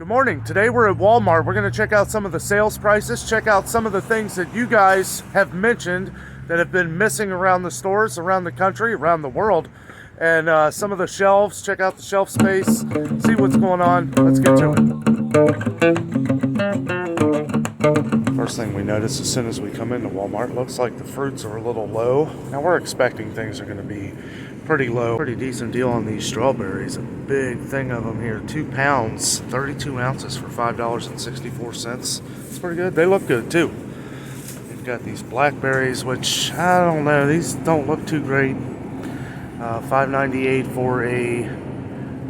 Good morning. Today we're at Walmart. We're going to check out some of the sales prices, check out some of the things that you guys have mentioned that have been missing around the stores, around the country, around the world, and some of the shelves. Check out the shelf space, see what's going on. Let's get to it. First thing we notice as soon as we come into Walmart, looks like the fruits are a little low. Now we're expecting things are going to be pretty low. Pretty decent deal on these strawberries. A big thing of them here. 2 pounds, 32 ounces for $5.64. It's pretty good. They look good too. We've got these blackberries, which I don't know. These don't look too great. $5.98 for a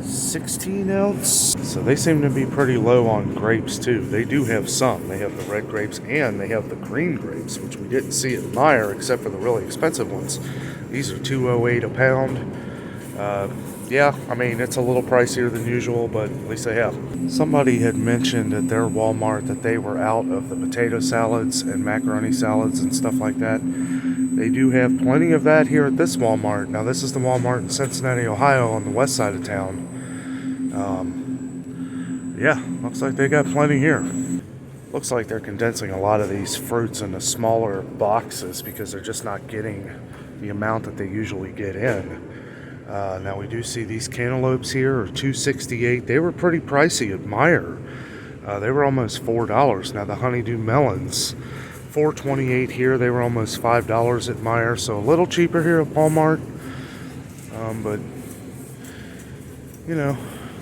16 ounce. So they seem to be pretty low on grapes too. They do have some. They have the red grapes and they have the green grapes, which we didn't see at Meijer except for the really expensive ones. These are $2.08 a pound. Yeah, I mean, it's a little pricier than usual, but at least they have. Somebody had mentioned at their Walmart that they were out of the potato salads and macaroni salads and stuff like that. They do have plenty of that here at this Walmart. Now, this is the Walmart in Cincinnati, Ohio, on the west side of town. Yeah, looks like they got plenty here. Looks like they're condensing a lot of these fruits into smaller boxes because they're just not getting the amount that they usually get in. Now we do see these cantaloupes here are $2.68. They were pretty pricey at Meijer. They were almost $4. Now the honeydew melons, $4.28 here. They were almost $5 at Meijer, so a little cheaper here at Walmart. But you know,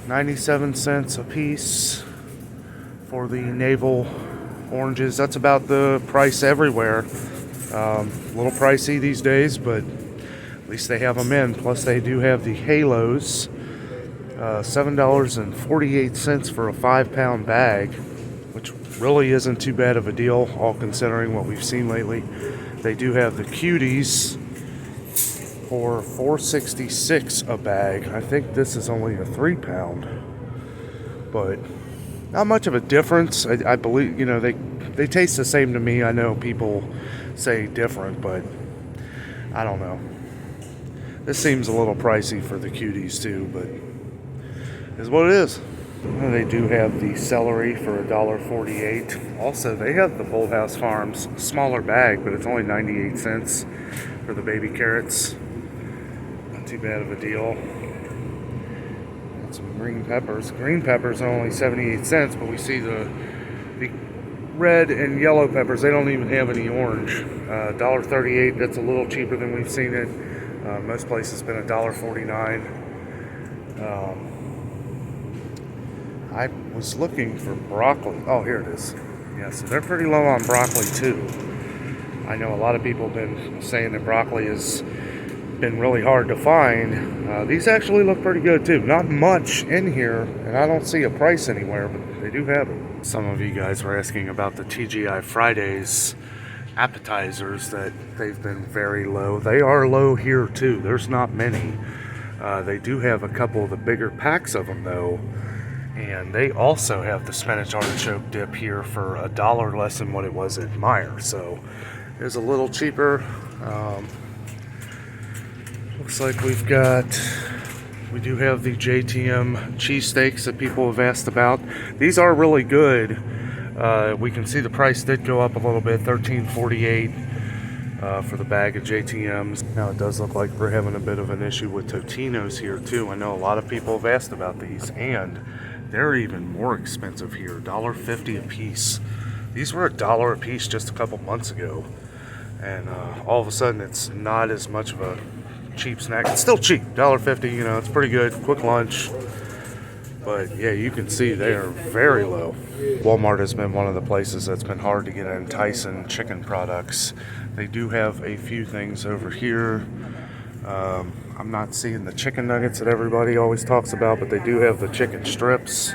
97 cents a piece for the navel oranges. That's about the price everywhere. A little pricey these days, but at least they have them in. Plus they do have the halos, $7.48 for a 5-pound bag, which really isn't too bad of a deal, all considering what we've seen lately. They do have the cuties for $4.66 a bag. I think this is only a 3-pound, but not much of a difference. I believe, you know, they taste the same to me. I know people say different, but I don't know. This seems a little pricey for the cuties too, but is what it is. And they do have the celery for $1.48. Also, they have the Bolthouse Farms smaller bag, but it's only 98 cents for the baby carrots. Not too bad of a deal. And some green peppers. Green peppers are only 78 cents, but we see the red and yellow peppers. They don't even have any orange. $1.38. That's a little cheaper than we've seen it. Most places been $1.49. I was looking for broccoli. Oh, here it is. Yeah, so they're pretty low on broccoli too. I know a lot of people have been saying that broccoli has been really hard to find. These actually look pretty good too. Not much in here, and I don't see a price anywhere, but they do have it. Some of you guys were asking about the TGI Fridays appetizers, that they've been very low. They are low here too. There's not many. They do have a couple of the bigger packs of them though, and they also have the spinach artichoke dip here for $1 less than what it was at Meijer, so it's a little cheaper. Looks like we do have the JTM cheesesteaks that people have asked about. These are really good. We can see the price did go up a little bit, $13.48 for the bag of JTMs. Now it does look like we're having a bit of an issue with Totino's here too. I know a lot of people have asked about these, and they're even more expensive here, $1.50 a piece. These were $1 a piece just a couple months ago, and all of a sudden it's not as much of a cheap snack. It's still cheap, $1.50, you know, it's pretty good, quick lunch. But yeah, you can see they are very low. Walmart has been one of the places that's been hard to get enticing chicken products. They do have a few things over here. I'm not seeing the chicken nuggets that everybody always talks about, but they do have the chicken strips.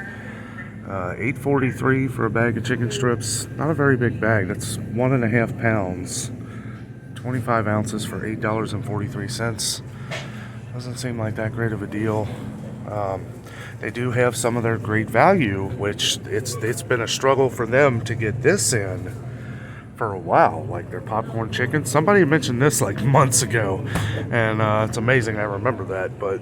$8.43 for a bag of chicken strips. Not a very big bag. That's 1.5 pounds. 25 ounces for $8.43. Doesn't seem like that great of a deal. They do have some of their great value, which it's been a struggle for them to get this in for a while, like their popcorn chicken. Somebody mentioned this like months ago, and it's amazing I remember that. But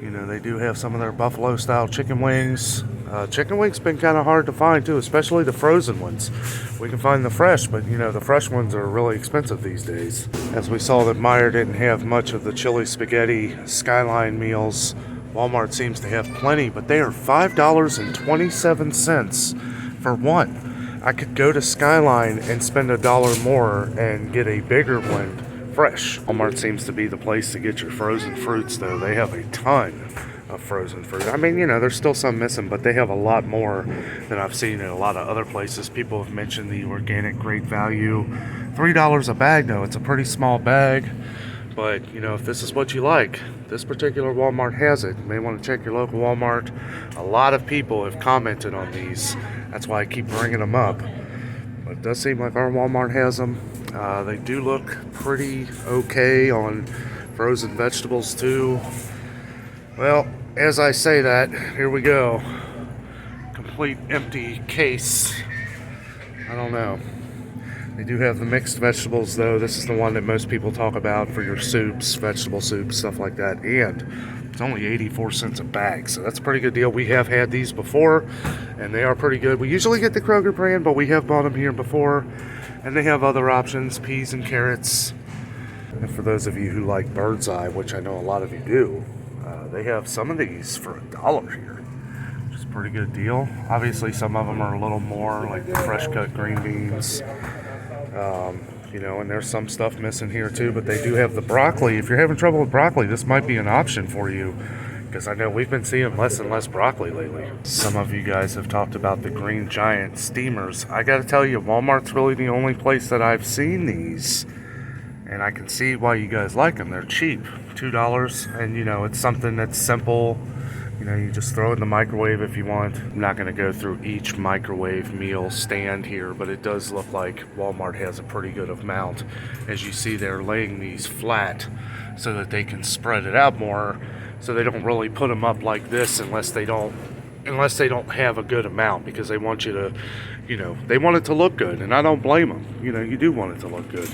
You know, they do have some of their buffalo style chicken wings. Chicken wings been kind of hard to find too, especially the frozen ones. We can find the fresh, but you know, the fresh ones are really expensive these days. As we saw that Meijer didn't have much of the chili spaghetti Skyline meals, Walmart seems to have plenty, but they are $5.27 for one. I could go to Skyline and spend $1 more and get a bigger one fresh. Walmart seems to be the place to get your frozen fruits though. They have a ton of frozen fruit. I mean, you know, there's still some missing, but they have a lot more than I've seen in a lot of other places. People have mentioned the organic great value. $3 a bag though. It's a pretty small bag. But, you know, if this is what you like, this particular Walmart has it. You may want to check your local Walmart. A lot of people have commented on these. That's why I keep bringing them up. But it does seem like our Walmart has them. They do look pretty okay on frozen vegetables too. Well, as I say that, here we go. Complete empty case. I don't know. They do have the mixed vegetables though. This is the one that most people talk about for your soups, vegetable soups, stuff like that. And it's only 84 cents a bag, so that's a pretty good deal. We have had these before, and they are pretty good. We usually get the Kroger brand, but we have bought them here before. And they have other options, peas and carrots. And for those of you who like bird's eye, which I know a lot of you do, they have some of these for $1 here, which is a pretty good deal. Obviously, some of them are a little more, like the fresh cut green beans. You know, and there's some stuff missing here too, but they do have the broccoli. If you're having trouble with broccoli, this might be an option for you, because I know we've been seeing less and less broccoli lately. Some of you guys have talked about the Green Giant steamers. I gotta tell you, Walmart's really the only place that I've seen these, and I can see why you guys like them. They're cheap, $2, and you know, it's something that's simple. You know, you just throw it in the microwave if you want. I'm not going to go through each microwave meal stand here, but it does look like Walmart has a pretty good amount. As you see, they're laying these flat so that they can spread it out more, so they don't really put them up like this unless they don't have a good amount, because they want you to, you know, they want it to look good, and I don't blame them. You know, you do want it to look good.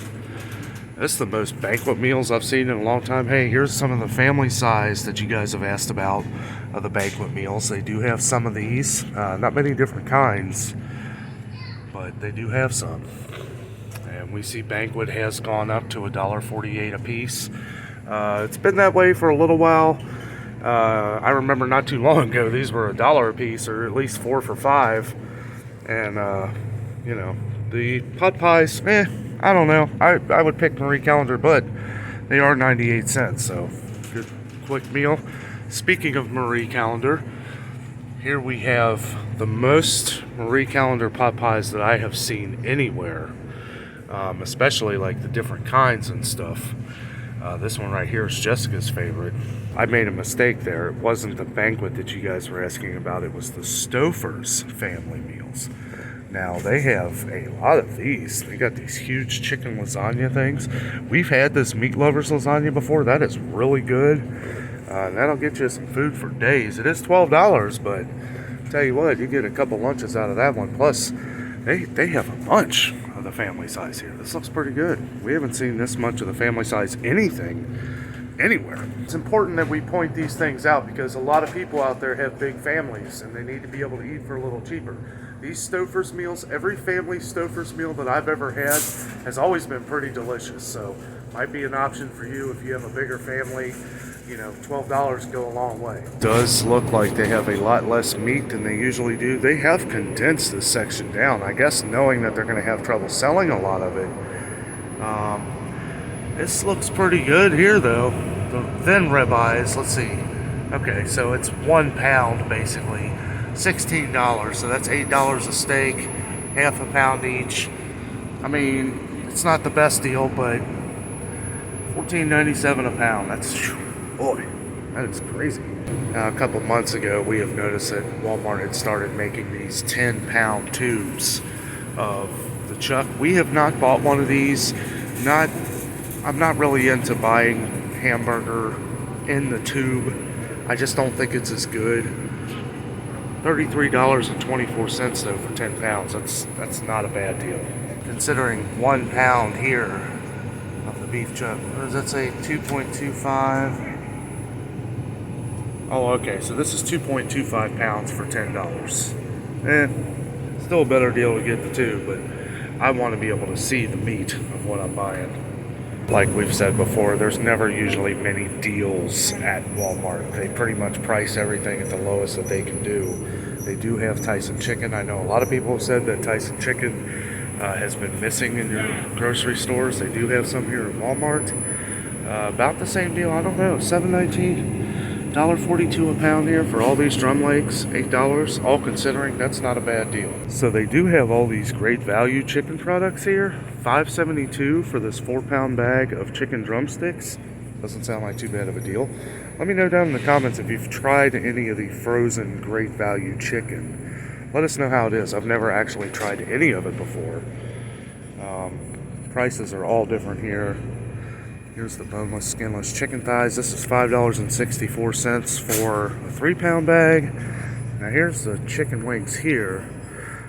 This is the most banquet meals I've seen in a long time. Hey, here's some of the family size that you guys have asked about of the banquet meals. They do have some of these. Not many different kinds, but they do have some. And we see banquet has gone up to $1.48 a piece. It's been that way for a little while. I remember not too long ago, these were $1 a piece, or at least 4 for $5. And, you know, the pot pies, I don't know. I would pick Marie Callender, but they are 98 cents, so good quick meal. Speaking of Marie Callender, here we have the most Marie Callender pot pies that I have seen anywhere, especially like the different kinds and stuff. This one right here is Jessica's favorite. I made a mistake there. It wasn't the banquet that you guys were asking about. It was the Stouffer's family meals. Now, they have a lot of these. They got these huge chicken lasagna things. We've had this meat lovers lasagna before. That is really good. That'll get you some food for days. It is $12, but I'll tell you what, you get a couple lunches out of that one. Plus, they have a bunch of the family size here. This looks pretty good. We haven't seen this much of the family size anything anywhere. It's important that we point these things out, because a lot of people out there have big families and they need to be able to eat for a little cheaper. These Stouffer's meals, every family Stouffer's meal that I've ever had has always been pretty delicious. So might be an option for you if you have a bigger family. You know, $12 go a long way. Does look like they have a lot less meat than they usually do. They have condensed this section down, I guess, knowing that they're going to have trouble selling a lot of it. This looks pretty good here, though. The thin ribeyes, let's see. Okay, so it's 1 pound basically. $16, so that's $8 a steak, half a pound each. I mean, it's not the best deal, but $14.97 a pound. That's, boy, that is crazy. Now, a couple months ago, we have noticed that Walmart had started making these 10-pound tubes of the chuck. We have not bought one of these. I'm not really into buying hamburger in the tube. I just don't think it's as good. $33.24 though for 10 pounds. That's not a bad deal. Considering 1 pound here of the beef chuck. What does that say? 2.25. Oh, okay, so this is 2.25 pounds for $10. Still a better deal to get the two, but I want to be able to see the meat of what I'm buying. Like we've said before, there's never usually many deals at Walmart. They pretty much price everything at the lowest that they can do. They do have Tyson chicken. I know a lot of people have said that Tyson chicken has been missing in your grocery stores. They do have some here at Walmart. About the same deal, I don't know, $7.19, $1.42 a pound here for all these drum legs, $8, all considering that's not a bad deal. So they do have all these great value chicken products here. $5.72 for this 4-pound bag of chicken drumsticks. Doesn't sound like too bad of a deal. Let me know down in the comments if you've tried any of the frozen great value chicken. Let us know how it is. I've never actually tried any of it before. Prices are all different here. Here's the boneless, skinless chicken thighs. This is $5.64 for a 3-pound bag. Now here's the chicken wings here.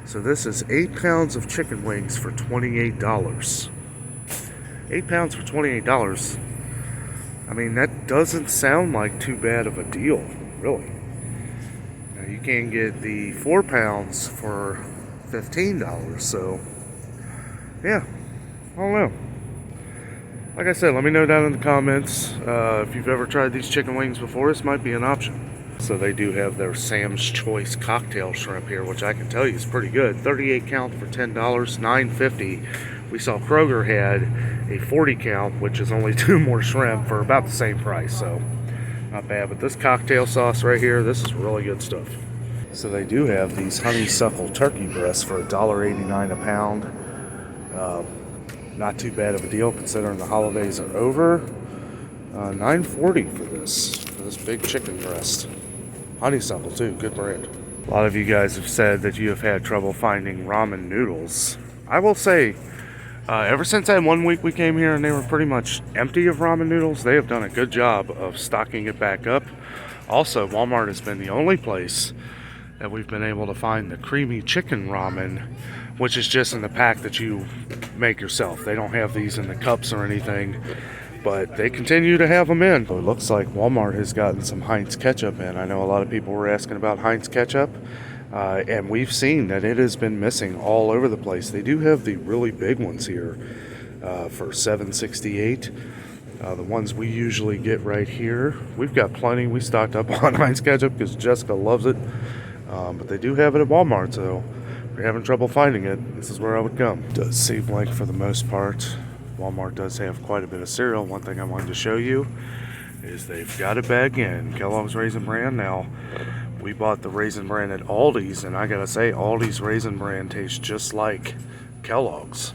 So this is 8 pounds of chicken wings for $28. 8 pounds for $28. I mean, that doesn't sound like too bad of a deal, really. Now you can get the 4 pounds for $15, so yeah, I don't know. Like I said, let me know down in the comments if you've ever tried these chicken wings before. This might be an option. So they do have their Sam's Choice cocktail shrimp here, which I can tell you is pretty good. 38 count for $10, $9.50. We saw Kroger had a 40 count, which is only 2 more shrimp for about the same price. So not bad. But this cocktail sauce right here, this is really good stuff. So they do have these honeysuckle turkey breasts for $1.89 a pound. Not too bad of a deal considering the holidays are over. $9.40 for this big chicken breast. Honeysuckle too, good brand. A lot of you guys have said that you have had trouble finding ramen noodles. I will say, ever since that 1 week we came here and they were pretty much empty of ramen noodles, they have done a good job of stocking it back up. Also, Walmart has been the only place that we've been able to find the creamy chicken ramen, which is just in the pack that you make yourself. They don't have these in the cups or anything, but they continue to have them in. So it looks like Walmart has gotten some Heinz ketchup in. I know a lot of people were asking about Heinz ketchup, and we've seen that it has been missing all over the place. They do have the really big ones here for $7.68. The ones we usually get right here. We've got plenty. We stocked up on Heinz ketchup because Jessica loves it. But they do have it at Walmart, so if you're having trouble finding it, this is where I would come. It does seem like for the most part, Walmart does have quite a bit of cereal. One thing I wanted to show you is they've got it back in Kellogg's Raisin Bran. Now, we bought the Raisin Bran at Aldi's, and I gotta say, Aldi's Raisin Bran tastes just like Kellogg's.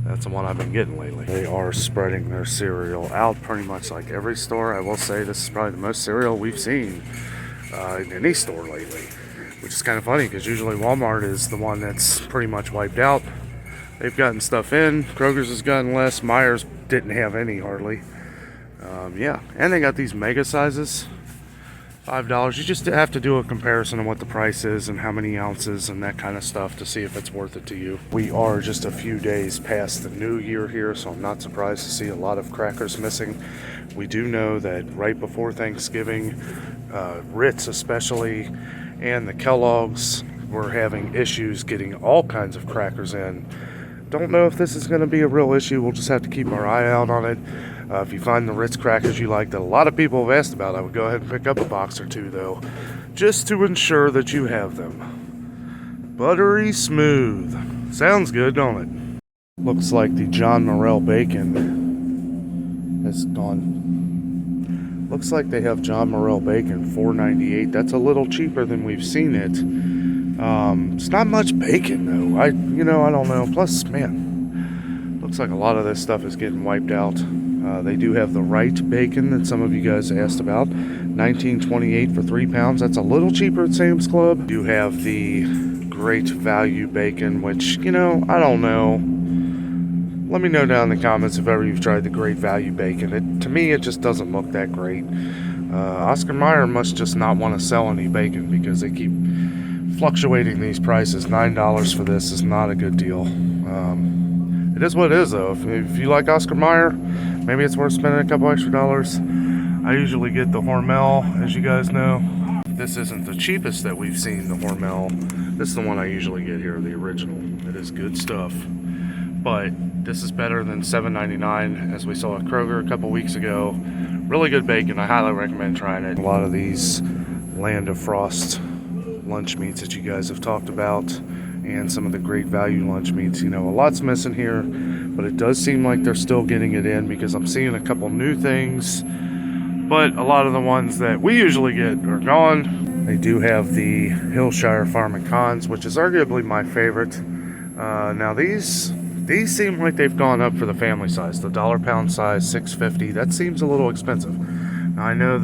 That's the one I've been getting lately. They are spreading their cereal out pretty much like every store. I will say this is probably the most cereal we've seen in any store lately, which is kind of funny because usually Walmart is the one that's pretty much wiped out. They've gotten stuff in. Kroger's has gotten less. Meijer's didn't have any hardly. Yeah, and they got these mega sizes, $5. You just have to do a comparison of what the price is and how many ounces and that kind of stuff to see if it's worth it to you. We are just a few days past the new year here, so I'm not surprised to see a lot of crackers missing. We do know that right before Thanksgiving, Ritz especially, and the Kellogg's were having issues getting all kinds of crackers in. Don't know if this is going to be a real issue. We'll just have to keep our eye out on it. If you find the Ritz crackers you like that a lot of people have asked about, I would go ahead and pick up a box or two though, just to ensure that you have them. Buttery smooth. Sounds good, don't it? Looks like the John Morrell bacon has gone. Looks like they have John Morrell bacon, $4.98. That's a little cheaper than we've seen it. It's not much bacon though. I don't know. Plus, man, looks like a lot of this stuff is getting wiped out. They do have the Wright bacon that some of you guys asked about, $19.28 for 3 pounds. That's a little cheaper at Sam's Club. You have the Great Value bacon, which, I don't know. Let me know down in the comments if ever you've tried the Great Value bacon. To me, it just doesn't look that great. Oscar Mayer must just not want to sell any bacon because they keep fluctuating these prices. $9 for this is not a good deal. It is what it is, though. If you like Oscar Mayer, maybe it's worth spending a couple extra dollars. I usually get the Hormel, as you guys know. This isn't the cheapest that we've seen, the Hormel. This is the one I usually get here, the original. It is good stuff. But this is better than $7.99 as we saw at Kroger a couple weeks ago. Really good bacon. I highly recommend trying it. A lot of these Land of Frost lunch meats that you guys have talked about, and some of the great value lunch meats. You know, a lot's missing here, but it does seem like they're still getting it in because I'm seeing a couple new things, but a lot of the ones that we usually get are gone. They do have the Hillshire Farm and Cons, which is arguably my favorite. Now these seem like they've gone up for the family size. The $1 size, $6.50. That seems a little expensive. Now I know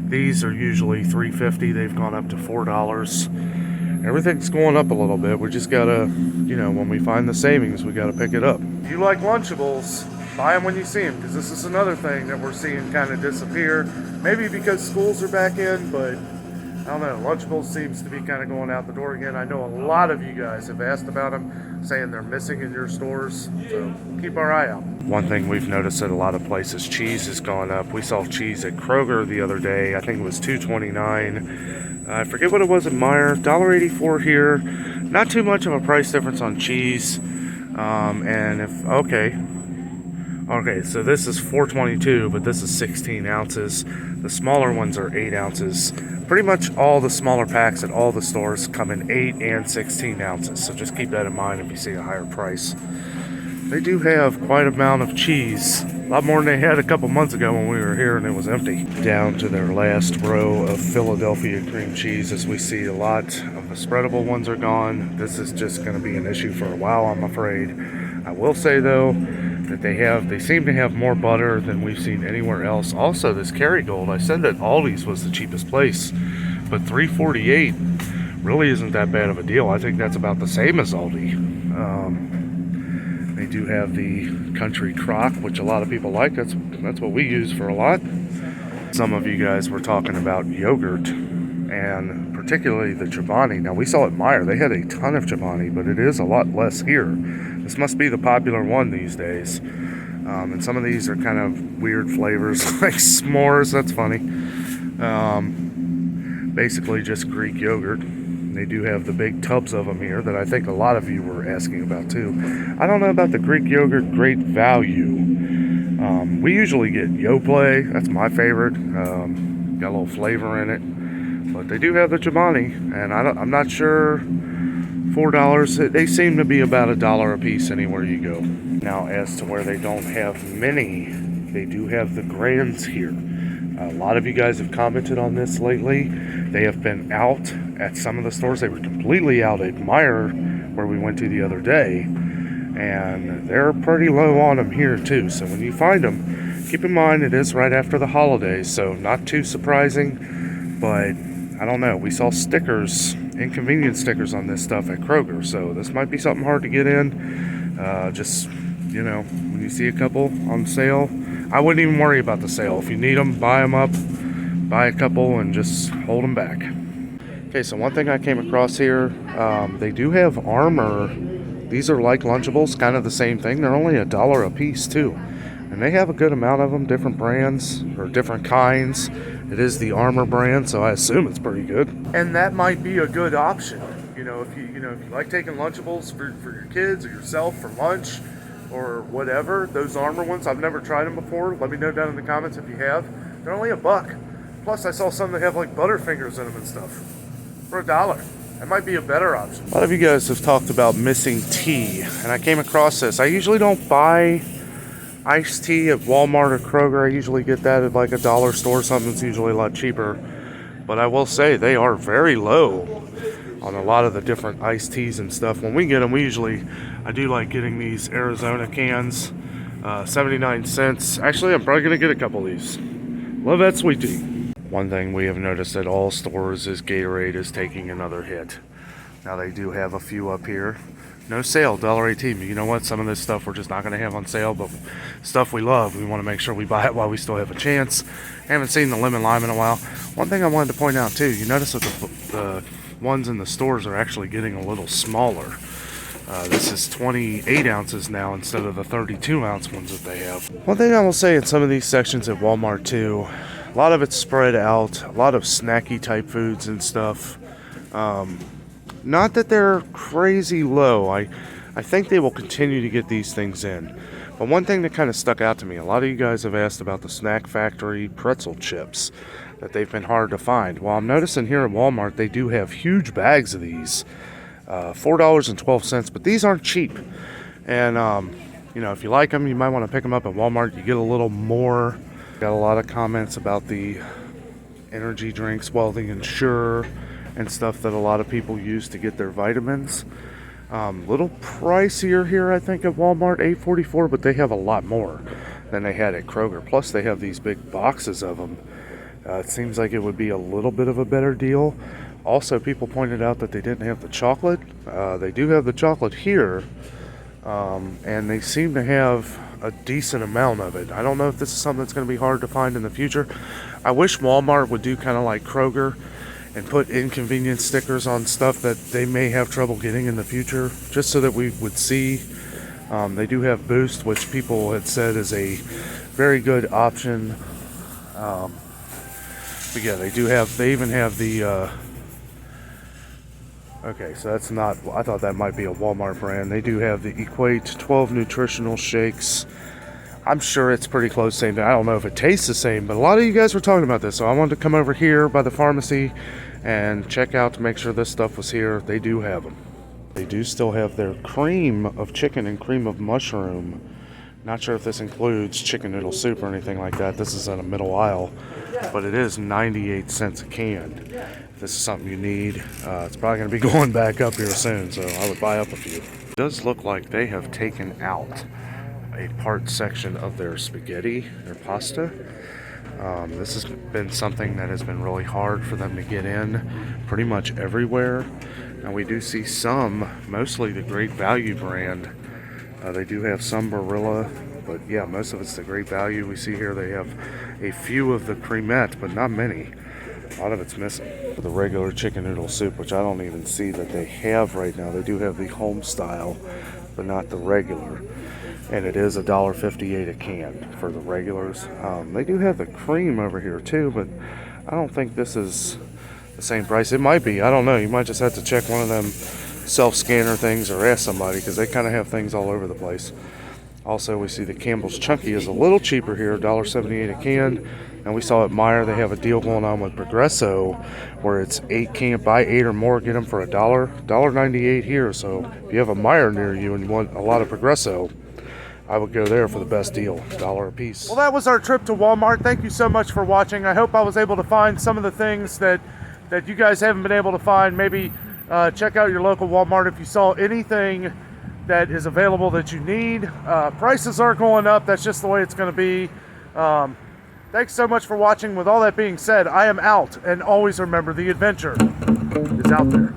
these are usually $3.50. They've gone up to $4. Everything's going up a little bit. We just gotta, you know, when we find the savings, we gotta pick it up. If you like Lunchables, buy them when you see them, because this is another thing that we're seeing kind of disappear. Maybe because schools are back in, but I don't know. Lunchables seems to be kind of going out the door again. I know a lot of you guys have asked about them, saying they're missing in your stores, so keep our eye out. One thing we've noticed at a lot of places, cheese has gone up. We saw cheese at Kroger the other day. I think it was $2.29. I forget what it was at Meijer. $1.84 here. Not too much of a price difference on cheese. And if okay, so this is $4.22, but this is 16 ounces. The smaller ones are 8 ounces. Pretty much all the smaller packs at all the stores come in 8 and 16 ounces. So just keep that in mind if you see a higher price. They do have quite a amount of cheese. A lot more than they had a couple months ago when we were here and it was empty. Down to their last row of Philadelphia cream cheese, as we see a lot of the spreadable ones are gone. This is just going to be an issue for a while, I'm afraid. I will say though that they seem to have more butter than we've seen anywhere else. Also, this Kerrygold, I said that Aldi's was the cheapest place, but $3.48 really isn't that bad of a deal. I think that's about the same as Aldi. They do have the Country Crock, which a lot of people like. That's what we use for a lot. Some of you guys were talking about yogurt, and particularly the Chobani. Now, we saw at Meijer, they had a ton of Chobani, but it is a lot less here. This must be the popular one these days. And some of these are kind of weird flavors, like s'mores. That's funny. Basically just Greek yogurt. They do have the big tubs of them here that I think a lot of you were asking about too. I don't know about the Greek yogurt great value. We usually get Yoplait. That's my favorite. Got a little flavor in it. But they do have the Chobani, and I'm not sure. $4. They seem to be about $1 a piece anywhere you go. Now, as to where they don't have many, they do have the Grands here. A lot of you guys have commented on this lately. They have been out at some of the stores. They were completely out at Meijer, where we went to the other day, and they're pretty low on them here too. So when you find them, keep in mind it is right after the holidays, so not too surprising. But I don't know. We saw stickers, inconvenience stickers on this stuff at Kroger, so this might be something hard to get in. Just, you know, when you see a couple on sale, I wouldn't even worry about the sale. If you need them, buy them up, buy a couple, and just hold them back. Okay, so one thing I came across here, they do have Armor. These are like Lunchables, kind of the same thing. They're only $1 a piece too. And they have a good amount of them, different brands or different kinds. It is the Armor brand, so I assume it's pretty good. And that might be a good option. You know, if you like taking Lunchables for your kids or yourself for lunch or whatever, those Armor ones, I've never tried them before. Let me know down in the comments if you have. They're only $1. Plus, I saw some that have like Butterfingers in them and stuff for $1. That might be a better option. A lot of you guys have talked about missing tea, and I came across this. I usually don't buy iced tea at Walmart or Kroger. I usually get that at like a dollar store. Something that's usually a lot cheaper. But I will say they are very low on a lot of the different iced teas and stuff. When we get them, I do like getting these Arizona cans, 79 cents. Actually, I'm probably going to get a couple of these. Love that sweet tea. One thing we have noticed at all stores is Gatorade is taking another hit. Now they do have a few up here. No sale, $1.18. But you know what? Some of this stuff we're just not going to have on sale, but stuff we love, we want to make sure we buy it while we still have a chance. I haven't seen the lemon lime in a while. One thing I wanted to point out too, you notice that the ones in the stores are actually getting a little smaller. This is 28 ounces now instead of the 32 ounce ones that they have. One thing I will say in some of these sections at Walmart too, A lot of it's spread out, a lot of snacky type foods and stuff. Not that they're crazy low. I think they will continue to get these things in. But one thing that kind of stuck out to me, a lot of you guys have asked about the Snack Factory pretzel chips, that they've been hard to find. Well, I'm noticing here at Walmart they do have huge bags of these, $4.12, but these aren't cheap. And you know, if you like them, you might want to pick them up at Walmart. You get a little more. Got a lot of comments about the energy drinks, well, the Ensure and stuff that a lot of people use to get their vitamins. Little pricier here, I think, at Walmart, $8.44, but they have a lot more than they had at Kroger. Plus, they have these big boxes of them. It seems like it would be a little bit of a better deal. Also, people pointed out that they didn't have the chocolate. They do have the chocolate here, and they seem to have a decent amount of it. I don't know if this is something that's going to be hard to find in the future. I wish Walmart would do kind of like Kroger and put inconvenience stickers on stuff that they may have trouble getting in the future, just so that we would see. They do have Boost, which people had said is a very good option. But yeah, they even have the, okay, so that's not, I thought that might be a Walmart brand. They do have the Equate 12 nutritional shakes. I'm sure it's pretty close to the same thing. I don't know if it tastes the same, but a lot of you guys were talking about this, so I wanted to come over here by the pharmacy and check out to make sure this stuff was here. They do have them. They do still have their cream of chicken and cream of mushroom. Not sure if this includes chicken noodle soup or anything like that. This is in a middle aisle, but it is 98 cents a can. If this is something you need, it's probably going to be going back up here soon, so I would buy up a few. It does look like they have taken out a part section of their spaghetti, their pasta. This has been something that has been really hard for them to get in pretty much everywhere. Now we do see some, mostly the Great Value brand. They do have some Barilla, but yeah, most of it's the Great Value. We see here they have a few of the cremette, but not many. A lot of it's missing. The regular chicken noodle soup, which I don't even see that they have right now. They do have the home style, but not the regular. And it is $1.58 a can for the regulars. They do have the cream over here too, but I don't think this is the same price. It might be, I don't know. You might just have to check one of them self-scanner things or ask somebody, because they kind of have things all over the place. Also, we see the Campbell's Chunky is a little cheaper here, $1.78 a can. And we saw at Meijer they have a deal going on with Progresso where it's 8 can, buy 8 or more, get them for $1.98 here. So if you have a Meijer near you and you want a lot of Progresso, I would go there for the best deal, $1 a piece. Well, that was our trip to Walmart. Thank you so much for watching. I hope I was able to find some of the things that you guys haven't been able to find. Maybe check out your local Walmart if you saw anything that is available that you need. Prices are going up. That's just the way it's going to be. Thanks so much for watching. With all that being said, I am out. And always remember, the adventure is out there.